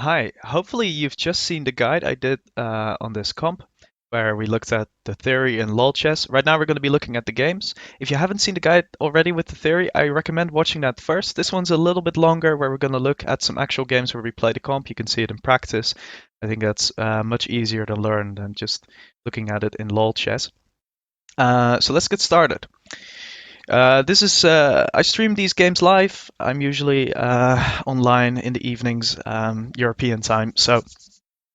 Hi, hopefully you've just seen the guide I did on this comp where we looked at the theory and lol chess. Right now we're going to be looking at the games. If you haven't seen the guide already with the theory, I recommend watching that first. This one's a little bit longer where we're going to look at some actual games where we play the comp. You can see it in practice. I think that's much easier to learn than just looking at it in lol chess. So let's get started. This is I stream these games live. I'm usually online in the evenings, European time. So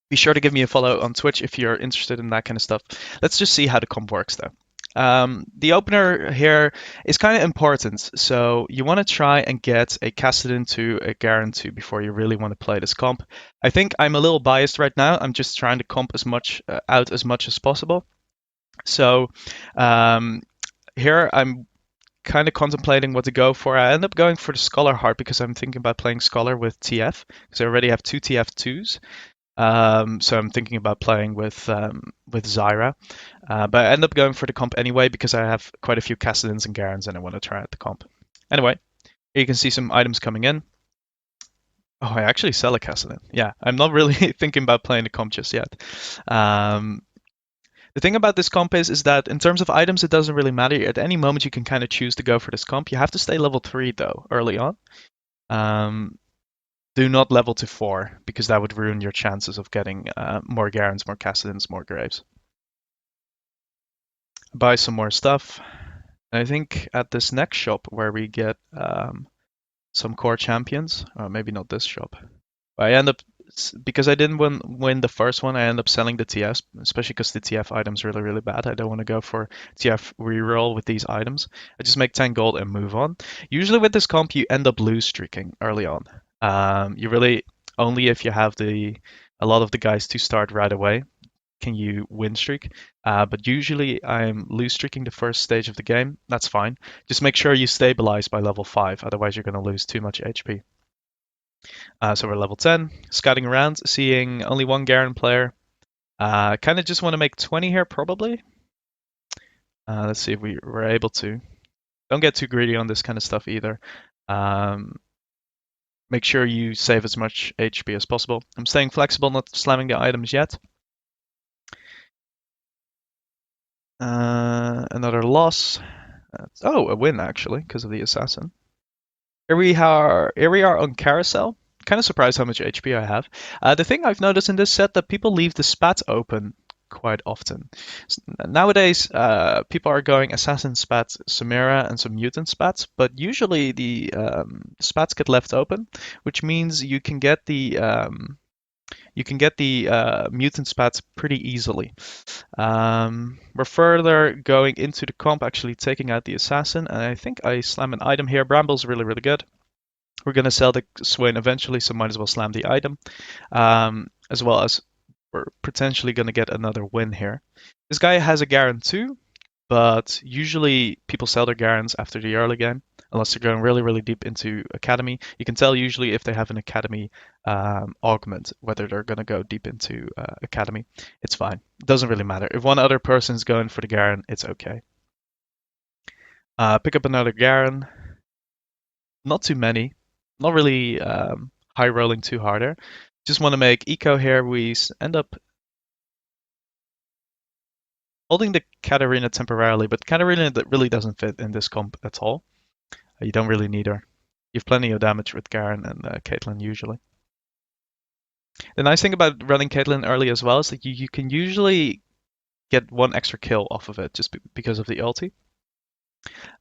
be sure to give me a follow on Twitch if you're interested in that kind of stuff. Let's just see how the comp works though. The opener here is kind of important. So you want to try and get a Cassidin to a Garen 2 before you really want to play this comp. I think I'm a little biased right now. I'm just trying to comp as much out as much as possible. So here I'm kind of contemplating what to go for. I end up going for the Scholar Heart because I'm thinking about playing Scholar with TF because I already have two TF2s. So I'm thinking about playing with Zyra, but I end up going for the comp anyway because I have quite a few Cassidins and Garens and I want to try out the comp. Anyway, here you can see some items coming in. Oh, I actually sell a Cassidin. Yeah, I'm not really thinking about playing the comp just yet. The thing about this comp is that in terms of items, it doesn't really matter. At any moment, you can kind of choose to go for this comp. You have to stay level 3 though, early on. Do not level to 4 because that would ruin your chances of getting more Garens, more Cassidins, more Graves. Buy some more stuff. And I think at this next shop where we get some core champions, or maybe not this shop, I end up, because I didn't win the first one, I end up selling the TFs, especially because the TF item's really, really bad. I don't want to go for TF reroll with these items. I just make 10 gold and move on. Usually with this comp, you end up lose streaking early on. You really, only if you have a lot of the guys to start right away can you win streak. But usually I'm lose streaking the first stage of the game. That's fine. Just make sure you stabilize by level 5, otherwise you're going to lose too much HP. So we're level 10, scouting around, seeing only one Garen player. Kind of just want to make 20 here, probably. Let's see if we're able to. Don't get too greedy on this kind of stuff either. Make sure you save as much HP as possible. I'm staying flexible, not slamming the items yet. Another loss. Oh, a win actually, because of the assassin. Here we are on carousel. Kind of surprised how much HP I have. The thing I've noticed in this set that people leave the spat open quite often. Nowadays, people are going assassin spat, Samira, and some mutant spats, but usually the spats get left open, which means you can get the mutant spats pretty easily. We're further going into the comp, actually taking out the assassin, and I think I slam an item here. Bramble's really, really good. We're going to sell the Swain eventually, so might as well slam the item. As well as we're potentially going to get another win here. This guy has a Garen too, but usually people sell their Garens after the early game, unless they're going really, really deep into Academy. You can tell usually if they have an Academy augment, whether they're going to go deep into Academy. It's fine. It doesn't really matter. If one other person's going for the Garen, it's okay. Pick up another Garen. Not too many. Not really high rolling too harder. Just want to make eco here. We end up holding the Katarina temporarily, but Katarina really doesn't fit in this comp at all. You don't really need her. You have plenty of damage with Garen and Caitlyn usually. The nice thing about running Caitlyn early as well is that you can usually get one extra kill off of it just because of the ulti.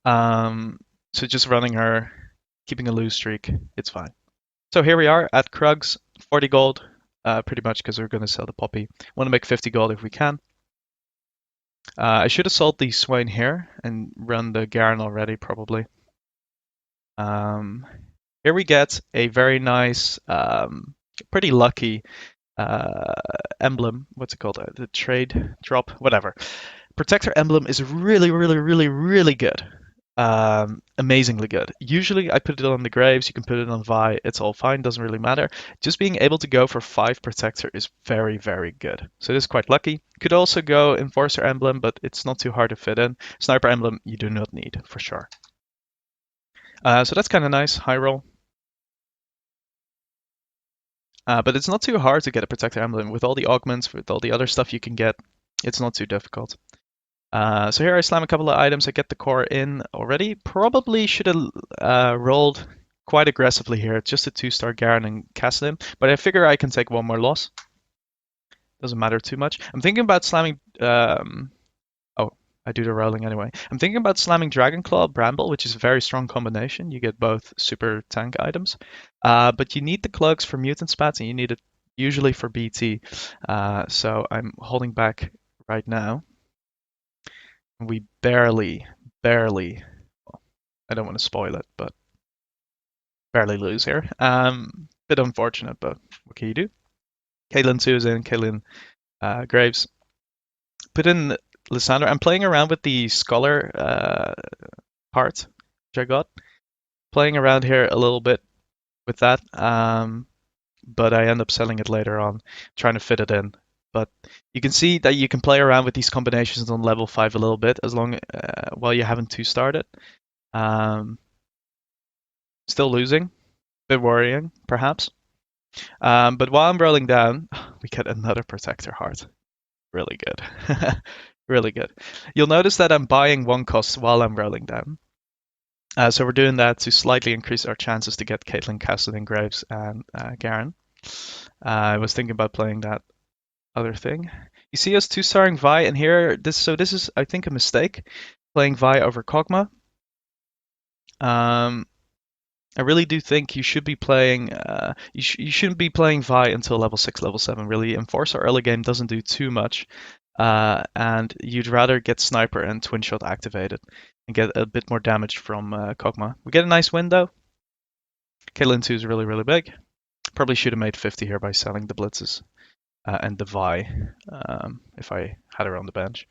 So just running her, keeping a lose streak, it's fine. So here we are at Krugs, 40 gold, pretty much because we're going to sell the Poppy. Want to make 50 gold if we can. I should have sold the Swain here and run the Garen already, probably. Here we get a very nice, pretty lucky emblem. What's it called? The trade drop, whatever. Protector emblem is really, really, really, really good. Amazingly good. Usually I put it on the Graves, you can put it on Vi, it's all fine, doesn't really matter. Just being able to go for 5 Protector is very, very good. So this is quite lucky. Could also go Enforcer Emblem, but it's not too hard to fit in. Sniper Emblem you do not need, for sure. So that's kind of nice, high roll. But it's not too hard to get a Protector Emblem. With all the augments, with all the other stuff you can get, it's not too difficult. So here I slam a couple of items. I get the core in already. Probably should have rolled quite aggressively here. Just a 2-star Garen and castle him. But I figure I can take one more loss. Doesn't matter too much. I'm thinking about slamming... oh, I do the rolling anyway. I'm thinking about slamming Dragon Claw, Bramble, which is a very strong combination. You get both super tank items. But you need the cloaks for mutant spats, and you need it usually for BT. So I'm holding back right now. We barely, well, I don't want to spoil it, but barely lose here. Bit unfortunate, but what can you do? Caitlyn 2 is in, Caitlyn Graves. Put in Lysandra. I'm playing around with the Scholar part, which I got. Playing around here a little bit with that, but I end up selling it later on, trying to fit it in. But you can see that you can play around with these combinations on level 5 a little bit, as long while you haven't 2-starred it. Still losing, bit worrying, perhaps. But while I'm rolling down, we get another Protector Heart. Really good. Really good. You'll notice that I'm buying 1 cost while I'm rolling down. So we're doing that to slightly increase our chances to get Caitlyn, Cassidy, Graves, and Garen. I was thinking about playing that other thing. You see us 2-starring Vi, and here, this is, I think, a mistake, playing Vi over Kog'Maw. I really do think you should be playing, you shouldn't be playing Vi until level 6, level 7, really. Enforcer early game doesn't do too much, and you'd rather get Sniper and Twin Shot activated and get a bit more damage from Kog'Maw. We get a nice win, though. Caitlyn 2 is really, really big. Probably should have made 50 here by selling the Blitzes and the Vi if I had her on the bench.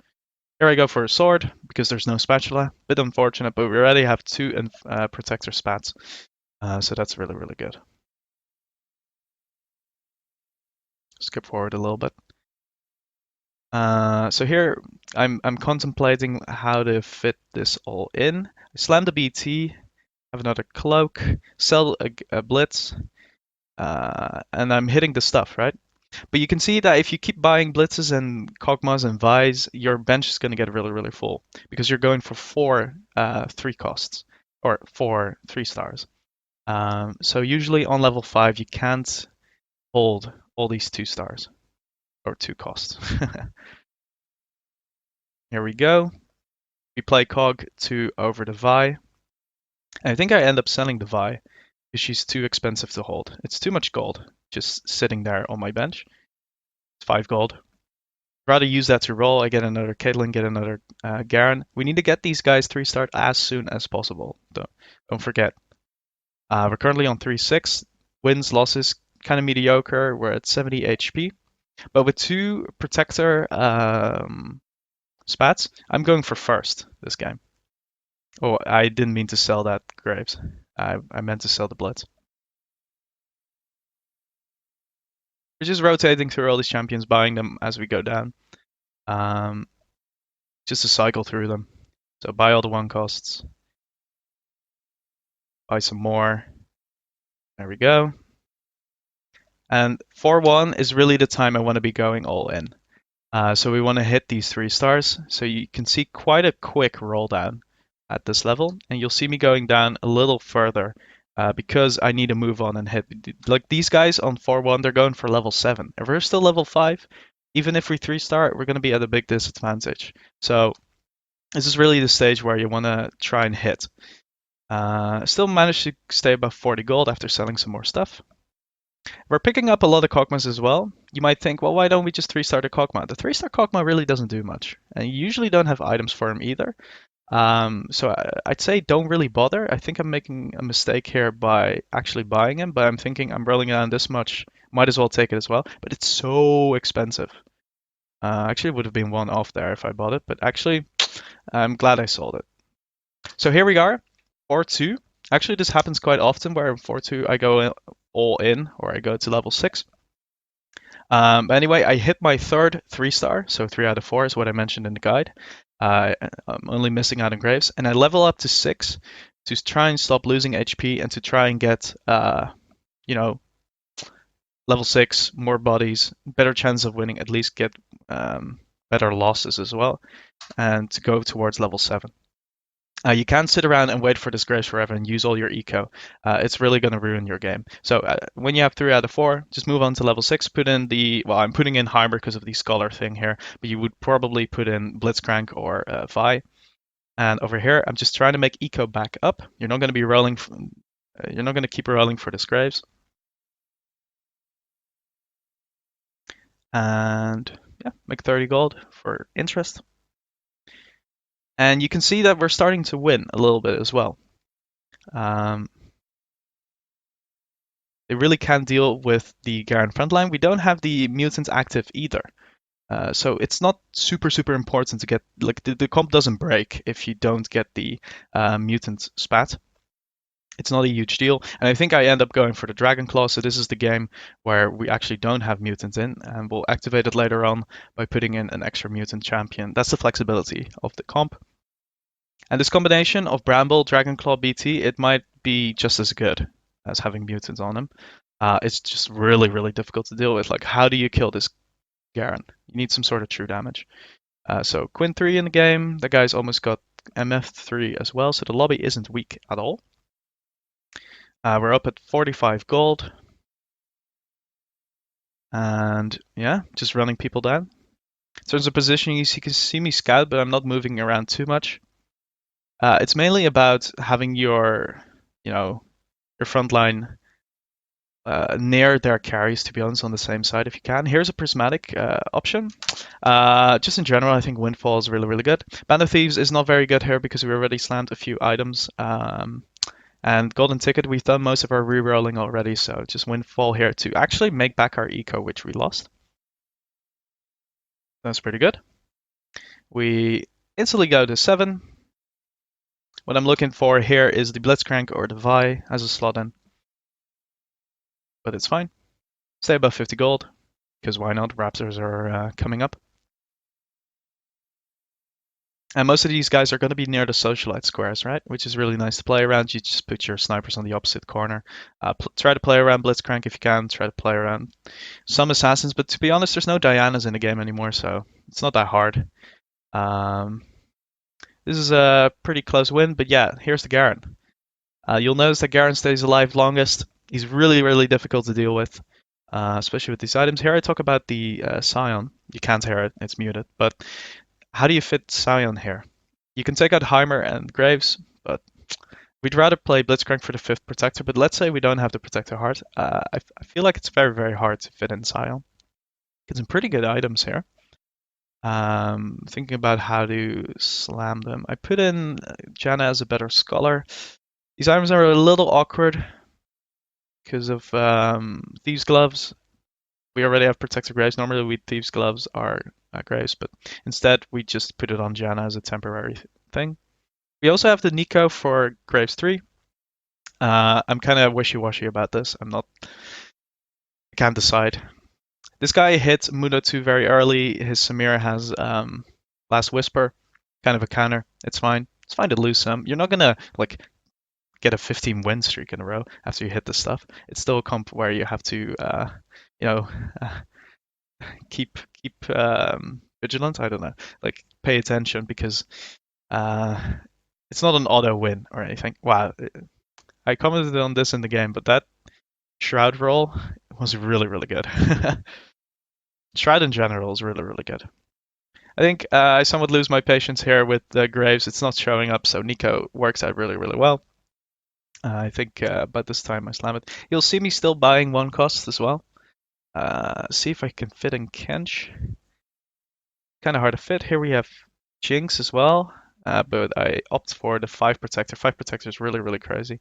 Here I go for a sword because there's no spatula. Bit unfortunate, but we already have 2 Protector spats. So that's really, really good. Skip forward a little bit. So here I'm contemplating how to fit this all in. I slam the BT, have another cloak, sell a blitz, and I'm hitting the stuff, right? But you can see that if you keep buying blitzes and Kog'Maws and Vi's, your bench is going to get really, really full because you're going for 4 3 costs or 4 3-stars. So usually on level 5 you can't hold all these 2-stars or 2 costs. Here we go. We play Cog 2 over the Vi. And I think I end up selling the Vi because she's too expensive to hold. It's too much gold just sitting there on my bench. It's 5 gold. Rather use that to roll. I get another Caitlyn, get another Garen. We need to get these guys 3-starred as soon as possible. Don't forget. We're currently on 3-6. Wins, losses, kind of mediocre. We're at 70 HP. But with 2 Protector spats, I'm going for first this game. Oh, I didn't mean to sell that Graves. I meant to sell the Blitz. We're just rotating through all these champions, buying them as we go down. Just to cycle through them. So buy all the 1 costs. Buy some more. There we go. And 4-1 is really the time I want to be going all in. So we want to hit these 3-stars. So you can see quite a quick roll down at this level. And you'll see me going down a little further because I need to move on and hit. Like these guys on 4-1, they're going for level 7. If we're still level 5, even if we 3-star, we're going to be at a big disadvantage. So this is really the stage where you want to try and hit. Still managed to stay above 40 gold after selling some more stuff. We're picking up a lot of Kog'Maws as well. You might think, well, why don't we just 3-star the Kog'Maw? The 3-star Kog'Maw really doesn't do much. And you usually don't have items for him either. So I'd say don't really bother. I think I'm making a mistake here by actually buying him, but I'm thinking I'm rolling down this much. Might as well take it as well. But it's so expensive. Actually, it would have been 1 off there if I bought it. But actually, I'm glad I sold it. So here we are, 4-2. Actually, this happens quite often where in 4-2 I go all in, or I go to level 6. Anyway, I hit my 3rd 3-star, so 3 out of 4 is what I mentioned in the guide. I'm only missing out on Graves, and I level up to 6 to try and stop losing HP and to try and get, Level 6, more bodies, better chance of winning, at least get better losses as well, and to go towards level 7. You can't sit around and wait for disgrace forever and use all your eco. It's really going to ruin your game. So when you have 3 out of 4, just move on to level 6. Put in well, I'm putting in Heimer because of the Scholar thing here, but you would probably put in Blitzcrank or Vi. And over here, I'm just trying to make eco back up. You're not going to be rolling. You're not going to keep rolling for disgrace. And yeah, make 30 gold for interest. And you can see that we're starting to win a little bit as well. They really can deal with the Garen frontline. We don't have the mutants active either. So it's not super important to get, like, the comp doesn't break if you don't get the mutant spat. It's not a huge deal. And I think I end up going for the Dragon Claw. So this is the game where we actually don't have mutants in, and we'll activate it later on by putting in an extra mutant champion. That's the flexibility of the comp. And this combination of Bramble, Dragon Claw, BT, it might be just as good as having mutants on him. It's just really difficult to deal with. Like, how do you kill this Garen? You need some sort of true damage. So Quinn 3 in the game. The guy's almost got MF 3 as well, so the lobby isn't weak at all. We're up at 45 gold. And yeah, just running people down. In terms of positioning, you can see me scout, but I'm not moving around too much. It's mainly about having your front line near their carries, to be honest, on the same side if you can. Here's a prismatic option. Just in general, I think Windfall is really good. Band of Thieves is not very good here because we already slammed a few items. And Golden Ticket, we've done most of our re-rolling already, so just Windfall here to actually make back our eco, which we lost. That's pretty good. We instantly go to 7. What I'm looking for here is the Blitzcrank or the Vi as a slot in. But it's fine. Stay above 50 gold, because why not? Raptors are coming up. And most of these guys are going to be near the socialite squares, right? Which is really nice to play around. You just put your snipers on the opposite corner. Try to play around Blitzcrank if you can. Try to play around some assassins. But to be honest, there's no Dianas in the game anymore, so it's not that hard. This is a pretty close win, but yeah, here's the Garen. You'll notice that Garen stays alive longest. He's really difficult to deal with, especially with these items. Here I talk about the Scion. You can't hear it, it's muted. But how do you fit Scion here? You can take out Heimer and Graves, but we'd rather play Blitzcrank for the 5th Protector. But let's say we don't have the Protector Heart. I feel like it's very hard to fit in Scion. Get some pretty good items here. Thinking about how to slam them. I put in Janna as a better Scholar. These items are a little awkward because of Thieves' Gloves. We already have Protector Graves. Normally Thieves' Gloves are Graves, but instead we just put it on Janna as a temporary thing. We also have the Nico for Graves 3. I'm kind of wishy-washy about this. I can't decide. This guy hit Mundo 2 very early. His Samira has Last Whisper, kind of a counter. It's fine. It's fine to lose some. You're not gonna like get a 15 win streak in a row after you hit this stuff. It's still a comp where you have to, keep vigilant. I don't know, like pay attention because it's not an auto win or anything. Wow, I commented on this in the game, but that Shroud roll was really good. Shroud in general is really good. I think I somewhat lose my patience here with Graves. It's not showing up, so Nico works out really well. I think by this time I slam it. You'll see me still buying 1 cost as well. See if I can fit in Kench. Kind of hard to fit. Here we have Jinx as well, but I opt for the 5 Protector. 5 Protector is really crazy.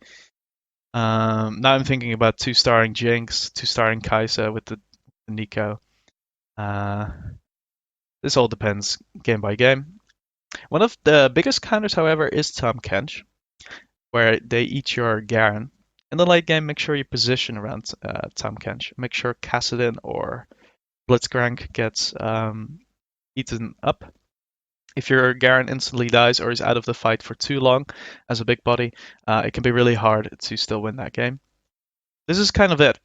Now I'm thinking about 2-starring Jinx, 2-starring Kai'Sa with the Nico. This all depends game by game. One of the biggest counters, however, is Tahm Kench, where they eat your Garen. In the late game, make sure you position around Tahm Kench. Make sure Kassadin or Blitzcrank gets eaten up. If your Garen instantly dies or is out of the fight for too long as a big body, it can be really hard to still win that game. This is kind of it.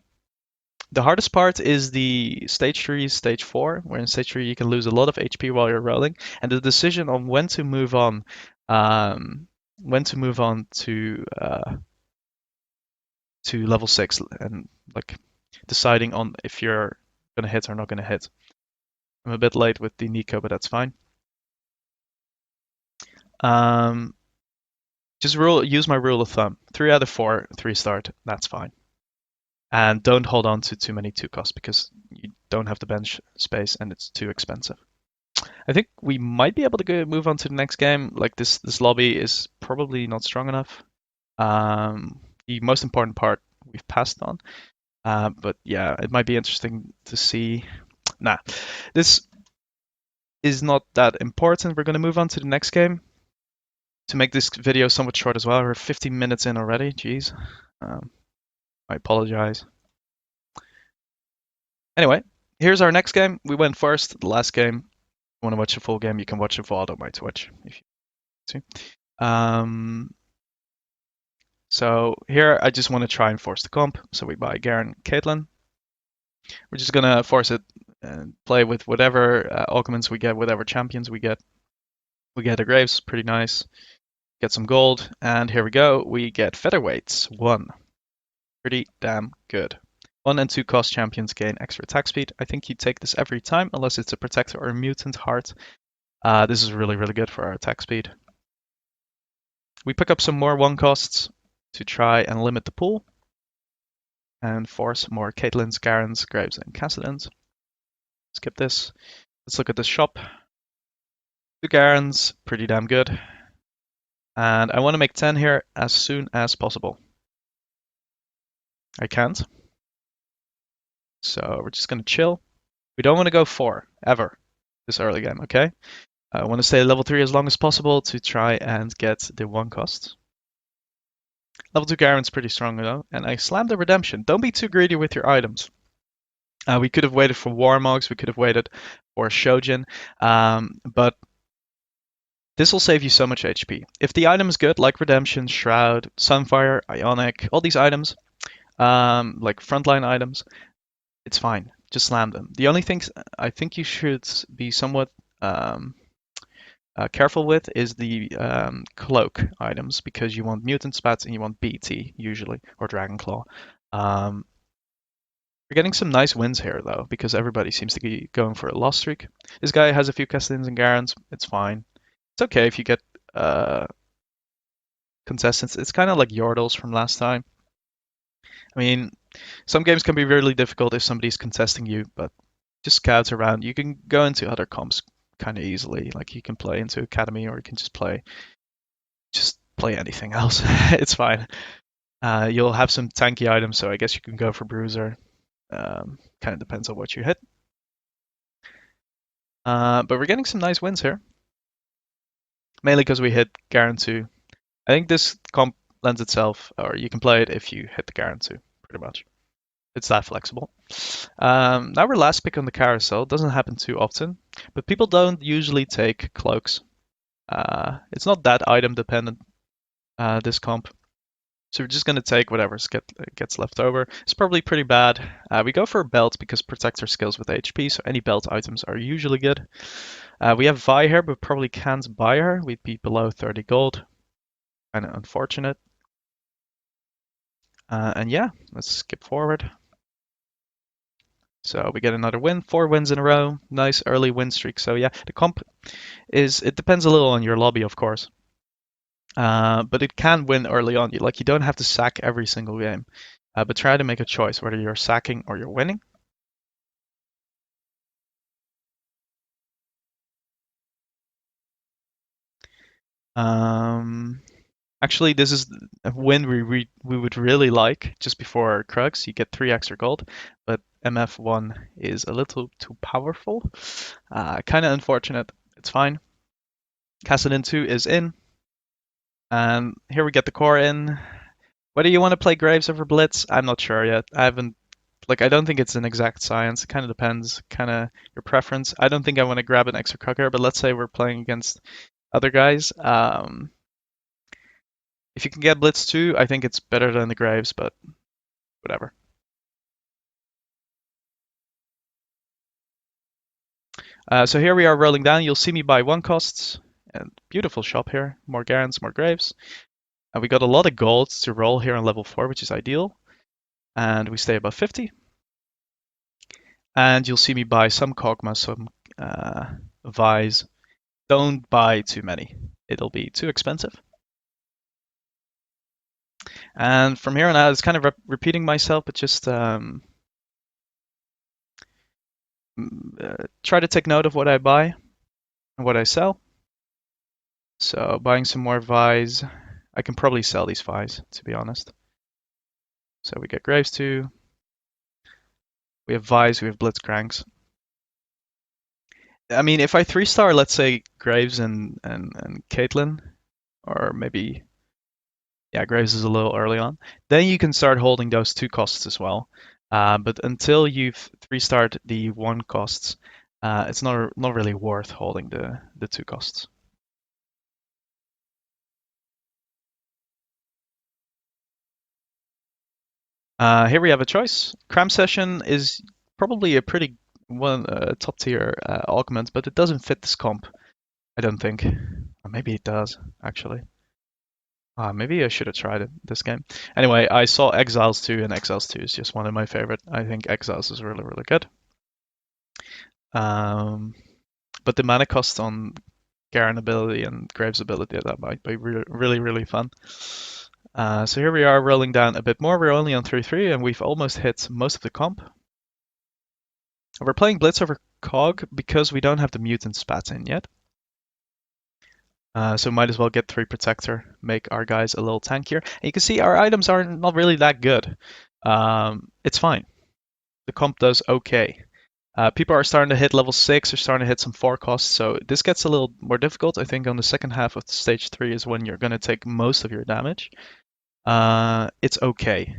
The hardest part is the stage 3, stage 4, where in stage 3 you can lose a lot of HP while you're rolling, and the decision on um, when to move on to level 6 and like deciding on if you're gonna hit or not gonna hit. I'm a bit late with the Nico, but that's fine. Um, just use my rule of thumb. 3 out of 4, 3 start. That's fine. And don't hold on to too many 2 costs because you don't have the bench space and it's too expensive. I think we might be able to move on to the next game. Like this lobby is probably not strong enough. The most important part we've passed on. But yeah, it might be interesting to see. Nah, this is not that important. We're going to move on to the next game. To make this video somewhat short as well, we're 15 minutes in already. Jeez. I apologize. Anyway, here's our next game. We went first, the last game. If you want to watch the full game, you can watch it VOD on my Twitch if you want to. So here I just want to try and force the comp. So we buy Garen, Caitlyn. We're just gonna force it and play with whatever augments we get, whatever champions we get. We get a Graves, pretty nice. Get some gold, and here we go. We get featherweights, 1. Pretty damn good. 1 and 2 cost champions gain extra attack speed. I think you take this every time, unless it's a protector or a mutant heart. This is really, really good for our attack speed. We pick up some more 1 costs to try and limit the pool. And force more Caitlyn's, Garen's, Graves, and Cassidin's. Skip this. Let's look at this shop. 2 Garen's, pretty damn good. And I want to make 10 here as soon as possible. I can't. So we're just going to chill. We don't want to go 4, ever, this early game, okay? I want to stay at level 3 as long as possible to try and get the 1 cost. Level 2 Garen's pretty strong though, and I slammed the redemption. Don't be too greedy with your items. We could have waited for Warmogs, we could have waited for Shojin, but this will save you so much HP. If the item is good, like Redemption, Shroud, Sunfire, Ionic, all these items, like frontline items, it's fine. Just slam them. The only things I think you should be somewhat careful with is the cloak items, because you want mutant spats and you want BT usually, or Dragon Claw. We're getting some nice wins here though, because everybody seems to be going for a loss streak. This guy has a few Cassidins and Garens. It's fine. It's okay if you get contestants. It's kind of like Yordles from last time. I mean, some games can be really difficult if somebody's contesting you, but just scouts around. You can go into other comps kind of easily. Like you can play into Academy, or you can just play anything else. It's fine. You'll have some tanky items, so I guess you can go for Bruiser. Kind of depends on what you hit. But we're getting some nice wins here. Mainly because we hit Garen 2. I think this comp lends itself, or you can play it if you hit the Garen 2, pretty much. It's that flexible. Now we're last pick on the carousel. It doesn't happen too often, but people don't usually take cloaks. It's not that item dependent, this comp. So we're just going to take whatever gets left over. It's probably pretty bad. We go for a belt because protector skills with HP, so any belt items are usually good. We have Vi here, but probably can't buy her. We'd be below 30 gold. Kind of unfortunate. And yeah, let's skip forward. So we get another win, 4 wins in a row. Nice early win streak. So yeah, the comp it depends a little on your lobby, of course. But it can win early on. You don't have to sack every single game, but try to make a choice whether you're sacking or you're winning. Actually, this is a win we would really like just before Krugs. You get 3 extra gold, but MF1 is a little too powerful. Kind of unfortunate. It's fine. Cassidin 2 is in. And here we get the core in. Whether you want to play Graves over Blitz, I'm not sure yet. I don't think it's an exact science. It kind of depends, kind of your preference. I don't think I want to grab an extra Kruger, but let's say we're playing against other guys. If you can get Blitz too, I think it's better than the Graves, but whatever. So here we are rolling down. You'll see me buy 1 costs. And beautiful shop here. More Garens, more Graves. And we got a lot of gold to roll here on level 4, which is ideal. And we stay above 50. And you'll see me buy some Kog'Maw, some Vise. Don't buy too many. It'll be too expensive. And from here on out, it's kind of repeating myself, but just try to take note of what I buy and what I sell. So buying some more Vise. I can probably sell these Vise, to be honest. So we get Graves too. We have Vise, we have Blitzcranks. I mean, if I 3-star, let's say Graves and Caitlyn, or maybe, yeah, Graves is a little early on, then you can start holding those 2 costs as well. But until you've 3-starred the 1 costs, it's not really worth holding the 2 costs. Here we have a choice. Cram Session is probably a pretty top tier augment, but it doesn't fit this comp, I don't think. Or maybe it does, actually. Maybe I should have tried it this game. Anyway, I saw Exiles 2, and Exiles 2 is just one of my favorite. I think Exiles is really, really good. But the mana cost on Garen ability and Graves ability, that might be really, really fun. So here we are rolling down a bit more. We're only on 3-3 and we've almost hit most of the comp. We're playing Blitz over Cog because we don't have the mutant spats in yet. So might as well get 3 Protector, make our guys a little tankier. And you can see our items are not really that good. It's fine. The comp does okay. People are starting to hit level 6, are starting to hit some 4 costs, so this gets a little more difficult. I think on the second half of stage 3 is when you're going to take most of your damage. It's okay.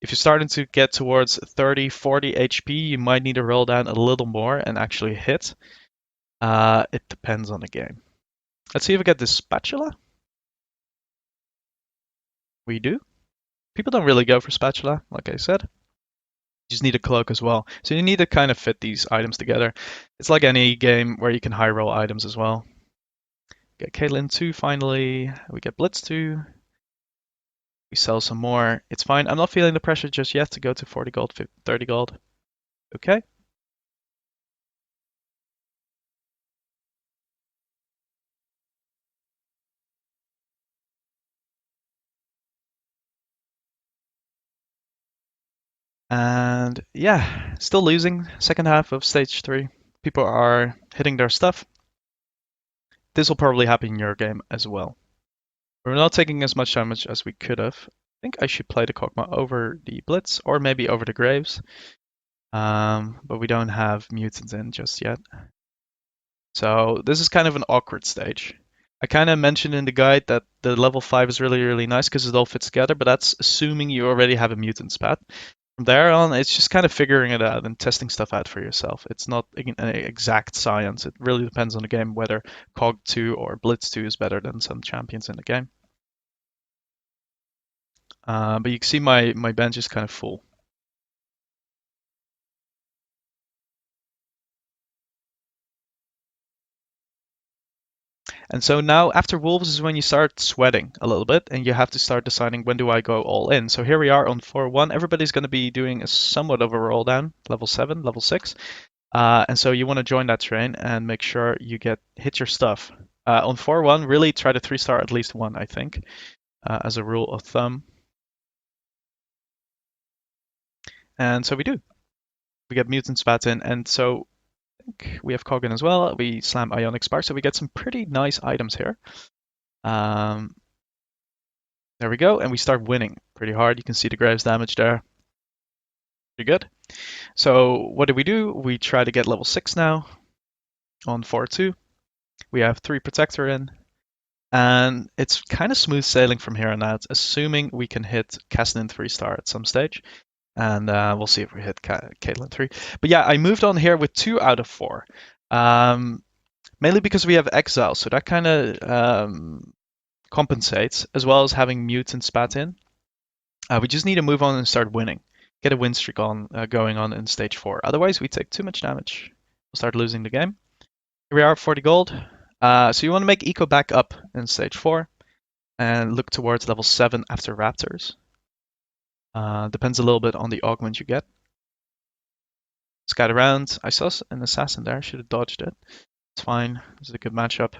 If you're starting to get towards 30, 40 HP, you might need to roll down a little more and actually hit. It depends on the game. Let's see if we get this spatula. We do. People don't really go for spatula, like I said. You just need a cloak as well. So you need to kind of fit these items together. It's like any game where you can high roll items as well. Get Caitlyn 2 finally. We get Blitz 2. We sell some more. It's fine. I'm not feeling the pressure just yet to go to 40 gold, 30 gold. Okay. And yeah, still losing. Second half of stage 3. People are hitting their stuff. This will probably happen in your game as well. We're not taking as much damage as we could have. I think I should play the Kog'Maw over the Blitz or maybe over the Graves. But we don't have mutants in just yet. So this is kind of an awkward stage. I kind of mentioned in the guide that the level 5 is really, really nice because it all fits together, but that's assuming you already have a mutant spat. From there on, it's just kind of figuring it out and testing stuff out for yourself. It's not an exact science. It really depends on the game whether Cog 2 or Blitz 2 is better than some champions in the game. But you can see my bench is kind of full. And so now after Wolves is when you start sweating a little bit and you have to start deciding when do I go all in. So here we are on 4-1. Everybody's going to be doing a somewhat of a roll down, level 7, level 6. And so you want to join that train and make sure you hit your stuff. On 4-1, really try to 3-star at least 1, I think, as a rule of thumb. And so we do. We get Mutant Spat in, and so we have Coggan as well. We slam Ionic Spark, so we get some pretty nice items here. There we go, and we start winning pretty hard. You can see the Graves damage there. Pretty good. So what do? We try to get level 6 now on 4-2. We have 3 Protector in, and it's kind of smooth sailing from here on out, assuming we can hit Kassadin 3-star at some stage. And we'll see if we hit Caitlyn 3. But yeah, I moved on here with 2 out of 4. Mainly because we have Exile, so that kind of compensates, as well as having Mutant Spat in. We just need to move on and start winning. Get a win streak going on in stage 4. Otherwise, we take too much damage. we'll start losing the game. Here we are, 40 gold. So you want to make eco back up in stage 4 and look towards level 7 after raptors. Depends a little bit on the augment you get. Scout around. I saw an assassin there. Should have dodged it. It's fine. This is a good matchup.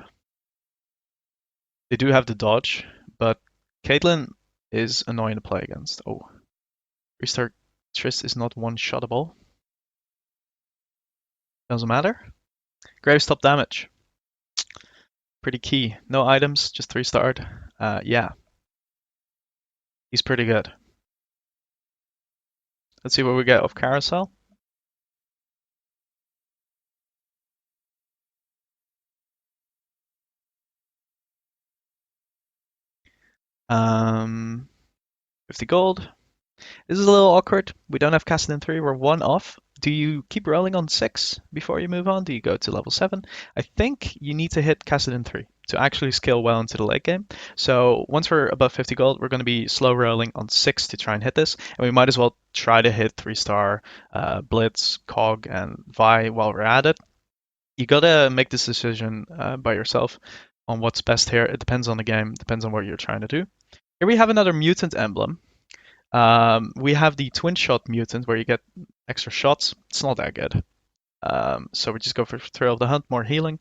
They do have the dodge, but Caitlyn is annoying to play against. Oh. Restart Triss is not one-shottable. Doesn't matter. Grave stop damage. Pretty key. No items, just 3-starred. Yeah. He's pretty good. Let's see what we get off Carousel. Um, 50 gold. This is a little awkward. We don't have Cassidin 3, we're 1 off. Do you keep rolling on 6 before you move on? Do you go to level 7? I think you need to hit Cassidin 3 to actually scale well into the late game. So once we're above 50 gold, we're going to be slow rolling on 6 to try and hit this. And we might as well try to hit 3-star Blitz, Cog, and Vi while we're at it. You gotta make this decision by yourself on what's best here. It depends on the game, depends on what you're trying to do. Here we have another mutant emblem. We have the twin shot mutant where you get extra shots. It's not that good. So we just go for Thrill of the Hunt, more healing.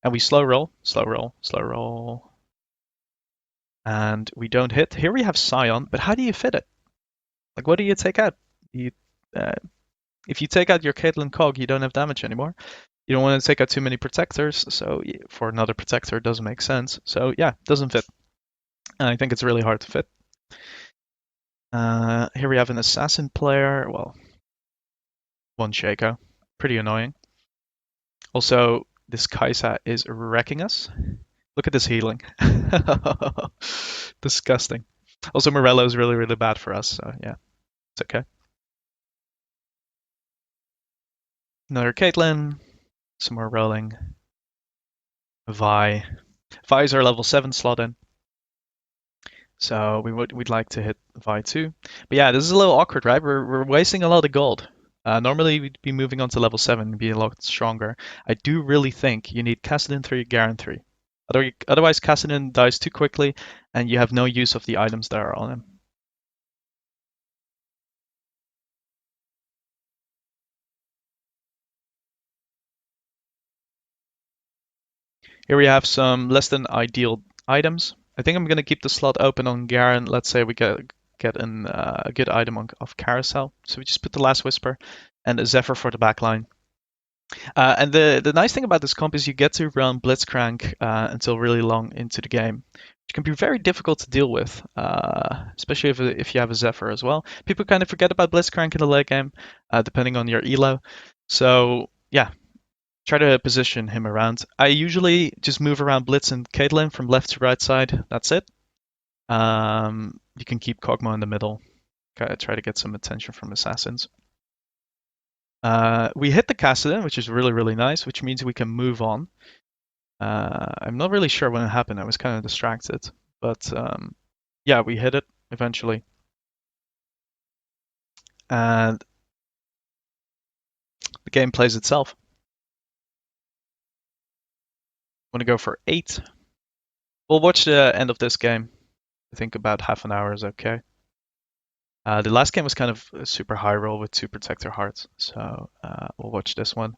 And we slow roll, slow roll, slow roll. And we don't hit. Here we have Scion, but how do you fit it? Like, what do you take out? If you take out your Caitlyn Cog, you don't have damage anymore. You don't want to take out too many protectors, so for another protector it doesn't make sense. So yeah, it doesn't fit. And I think it's really hard to fit. Here we have an assassin player. Well, one Shaco. Pretty annoying. Also, this Kaisa is wrecking us. Look at this healing. Disgusting. Also, Morello is really, really bad for us, so yeah, it's okay. Another Caitlyn. Some more rolling. Vi. Vi's our level 7 slot in. So we'd like to hit Vi too. But yeah, this is a little awkward, right? We're wasting a lot of gold. Normally we'd be moving on to level 7 and be a lot stronger. I do really think you need Cassidin 3, Garen 3. Otherwise Cassidin dies too quickly and you have no use of the items that are on him. Here we have some less than ideal items. I think I'm going to keep the slot open on Garen. Let's say we get a good item of Carousel. So we just put the Last Whisper and a Zephyr for the backline. And the nice thing about this comp is you get to run Blitzcrank until really long into the game, which can be very difficult to deal with, especially if you have a Zephyr as well. People kind of forget about Blitzcrank in the late game, depending on your elo. So yeah, try to position him around. I usually just move around Blitz and Caitlyn from left to right side. That's it. You can keep Kog'Maw in the middle. Try to get some attention from assassins. We hit the Cassidin, which is really, really nice, which means we can move on. I'm not really sure when it happened. I was kind of distracted. But yeah, we hit it eventually. And the game plays itself. Want to go for 8. We'll watch the end of this game. I think about half an hour is okay. The last game was kind of a super high roll with 2 Protector Hearts, so we'll watch this one.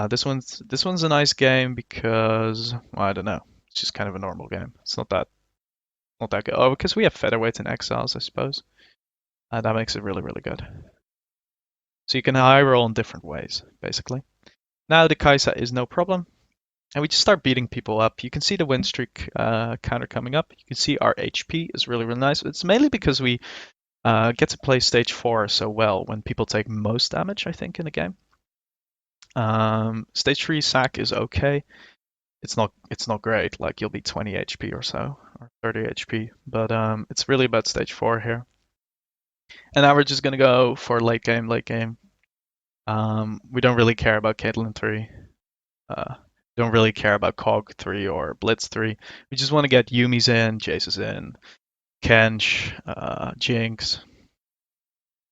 This one's a nice game because, well, I don't know, it's just kind of a normal game. It's not that good. Oh, because we have Featherweight and Exiles, I suppose. That makes it really, really good. So you can high roll in different ways, basically. Now the Kaisa is no problem. And we just start beating people up. You can see the win streak counter coming up. You can see our HP is really, really nice. It's mainly because we get to play stage 4 so well when people take most damage, I think, in a game. Stage 3 sack is okay. It's not great. Like you'll be 20 HP or so, or 30 HP. But it's really about stage 4 here. And now we're just gonna go for late game. We don't really care about Caitlyn 3. Don't really care about Cog 3 or Blitz 3. We just want to get Yumi's in, Jace's in, Kench, Jinx.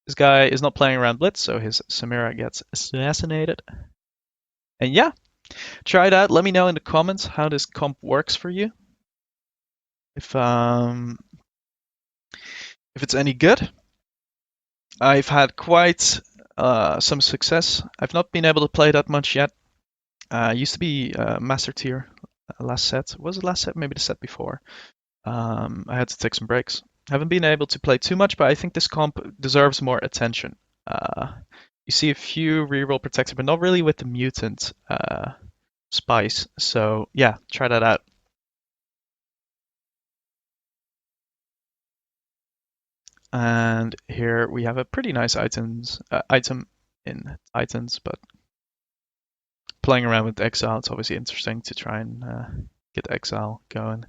This guy is not playing around Blitz, so his Samira gets assassinated. And yeah, try it out. Let me know in the comments how this comp works for you. If it's any good. I've had quite some success. I've not been able to play that much yet. Used to be master tier last set. Was it last set? Maybe the set before. I had to take some breaks. Haven't been able to play too much, but I think this comp deserves more attention. You see a few reroll protector, but not really with the mutant spice. So yeah, try that out. And here we have a pretty nice item in Titans, but playing around with exile, it's obviously interesting to try and get exile going.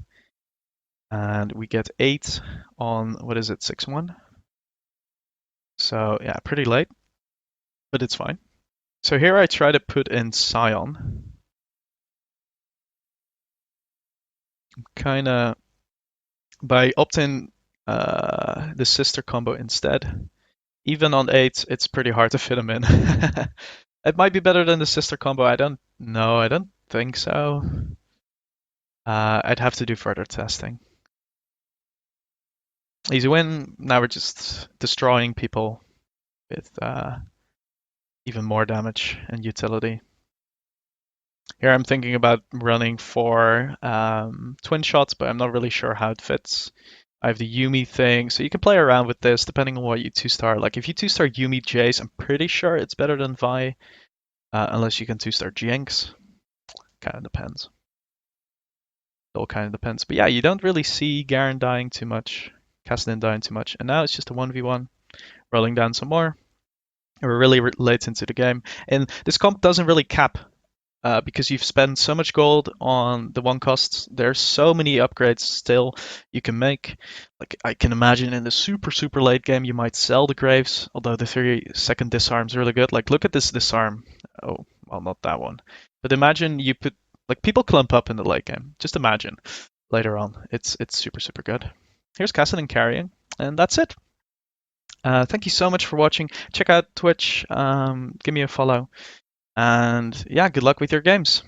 And we get 8 on, what is it, 6-1? So yeah, pretty late, but it's fine. So here I try to put in Scion. Kind of, by opting the sister combo instead, even on 8, it's pretty hard to fit them in. It might be better than the sister combo, I don't know, I don't think so. I'd have to do further testing. Easy win. Now we're just destroying people with even more damage and utility. Here I'm thinking about running for twin shots, but I'm not really sure how it fits. I have the Yumi thing, so you can play around with this depending on what you 2-star. Like if you 2-star Yumi Jace, I'm pretty sure it's better than Vi, unless you can 2-star Jinx. Kind of depends. It all kind of depends. But yeah, you don't really see Garen dying too much, Kassadin dying too much, and now it's just a 1v1. Rolling down some more. We're really late into the game, and this comp doesn't really cap because you've spent so much gold on the one costs. There's so many upgrades still you can make. Like I can imagine in the super late game you might sell the Graves, although the 3-second disarm is really good. Like look at this disarm. Oh, well, not that one. But imagine you put, like, people clump up in the late game. Just imagine later on. It's super good. Here's Kassadin carrying, and that's it. Thank you so much for watching. Check out Twitch, give me a follow, and yeah, good luck with your games.